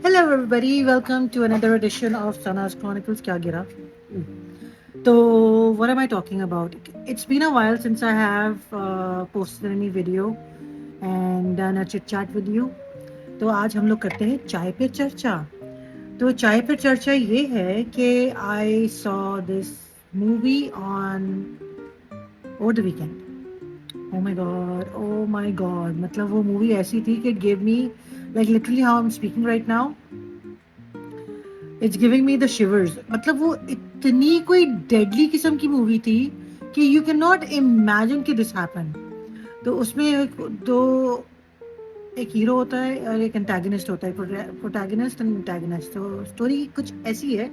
Hello, everybody. Welcome to another edition of Sana's Chronicles. Kya gira? So, what am I talking about? It's been a while since I have posted any video and done a chit chat with you. तो आज हम लोग करते हैं चाय पे चर्चा. तो चाय पे चर्चा ये है कि I saw this movie on over the weekend. Oh my god, oh my god. मतलब वो मूवी ऐसी थी कि it gave me like literally how I'm speaking right now. It's giving me the शिवर्स. मतलब वो इतनी कोई डेडली किस्म की मूवी थी कि यू कैन नॉट इमेजिन कि दिस हैपन. तो उसमें दो एक हीरो होता है और एक एंटागनिस्ट होता है. Protagonist and antagonist. तो स्टोरी कुछ ऐसी है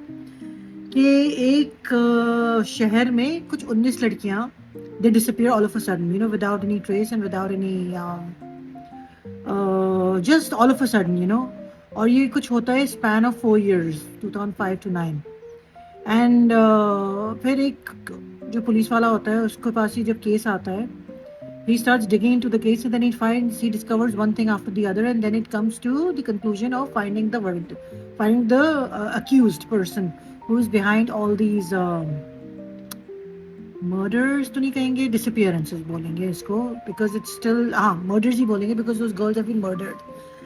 कि एक शहर में कुछ 19 लड़कियां they disappear all of a sudden, you know, without any trace and without any just all of a sudden, you know. और ये कुछ होता है span of 4 years, 2005 to 9. And फिर एक जो पुलिस वाला होता है उसके पास ही जब केस आता है, he starts digging into the case and then he discovers one thing after the other, and then it comes to the conclusion of finding the verdict, finding the accused person who is behind all these murders. तो नहीं कहेंगे, disappearances बोलेंगे इसको, because it's still murders ही बोलेंगे, because those girls have been murdered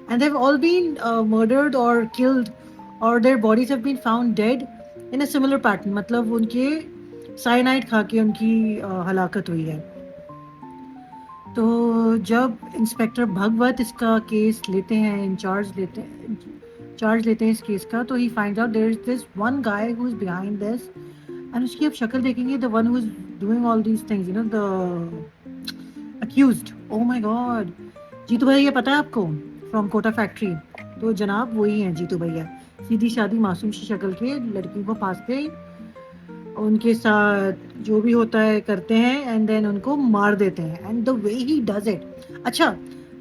and they've all been murdered or killed, or their bodies have been found dead in a similar pattern. मतलब उनके cyanide खा के उनकी हलाकत हुई है. तो जब इंस्पेक्टर भगवत इसका केस लेते हैं, चार्ज लेते हैं इस केस का, तो ही find out there is this one guy who is behind this. And उसकी आप शक्ल देखेंगे, the one who is doing all these things, you know, the accused. Oh my god. Jeetu भैया पता है आपको, फ्रॉम कोटा फैक्ट्री. तो जनाब वही हैं जीतू भैया. सीधी शादी मासूम सी शक्ल के लड़की को फांस के उनके साथ जो भी होता है करते हैं एंड देन उनको मार देते हैं. And the way he does it. अच्छा,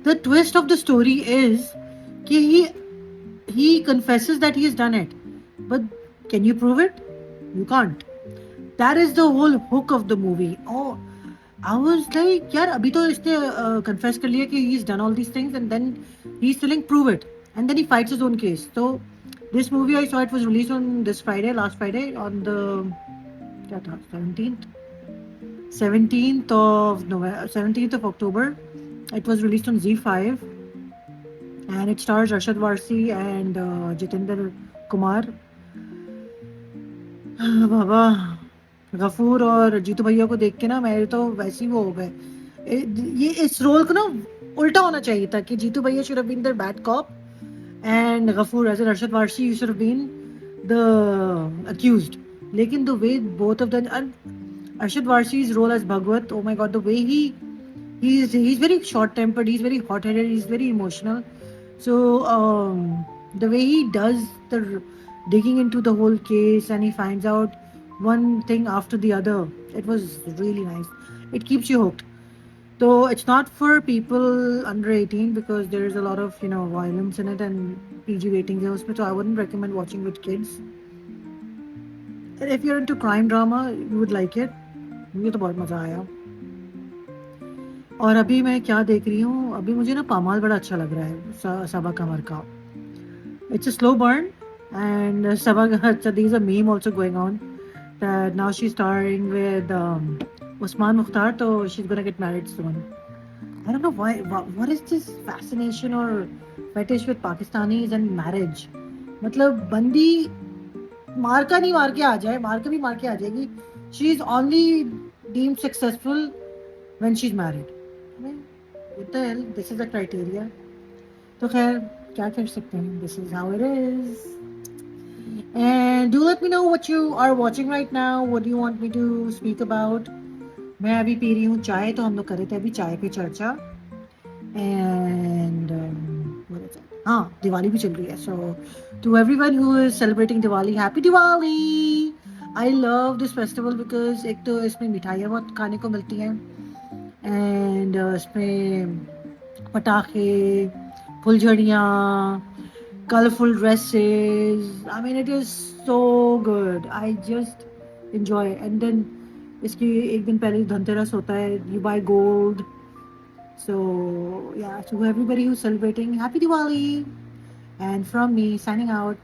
the twist of the story is कि he confesses that he has done it, but can you prove it? You can't. That is the whole hook of the movie. Oh, I was like, यार अभी तो इसने confess कर लिया कि he's done all these things, and then he's telling prove it, and then he fights his own case. So this movie I saw, it was released on this Friday, last Friday, on the क्या था, 17th of October. It was released on Z5 and it stars Arshad Varsi and Jitendra Kumar. बाबा, गफूर और जीतू भैया को देख के ना मेरे तो वैसे ही वो हो गए. ये इस रोल को ना उल्टा होना चाहिए था कि जीतू भैया should have been the bad cop and Ghafoor as Arshad Varsi should have been the accused. लेकिन the way both of them, and Arshad Varsi's role as Bhagwat, oh my god, the way he's very short tempered, he's very hot headed, he's very emotional. So the way he does the digging into the whole case and he finds out one thing after the other, it was really nice. It keeps you hooked. So it's not for people under 18 because there is a lot of, you know, violence in it and PG ratings है उसमें, so I wouldn't recommend watching with kids. And if you're into crime drama, you would like it. मुझे तो बहुत मजा आया. और अभी मैं क्या देख रही हूँ, अभी मुझे ना पामाल बड़ा अच्छा लग रहा है, सबा कमर का. It's a slow burn, and Sabha, there's a meme also going on that now she's starring with Usman Mukhtar, so she's gonna get married soon. I don't know why. What is this fascination or fetish with Pakistanis and marriage? मतलब बंदी मार का नहीं मार के आ जाए, मार के भी मार के आ जाएगी. She is only deemed successful when she's married. What the hell? This is the criteria. तो खैर क्या कर सकते हैं. This is how it is. And do let me know what you are watching right now. What do you want me to speak about? मैं अभी P रही हूँ चाय, तो हम लोग कर रहे थे अभी चाय पे चर्चा. And what is it? हाँ, दिवाली भी चल रही है. So to everyone who is celebrating Diwali, happy Diwali! I love this festival because एक तो इसमें मिठाइयाँ बहुत खाने को मिलती हैं, and इसमें पटाखे, फुलझड़ियाँ, colorful dresses. I mean, it is so good. I just enjoy. And then इसकी एक दिन पहले धनतेरस होता है. You buy gold. So yeah, to everybody who's celebrating, happy Diwali. And from me, signing out.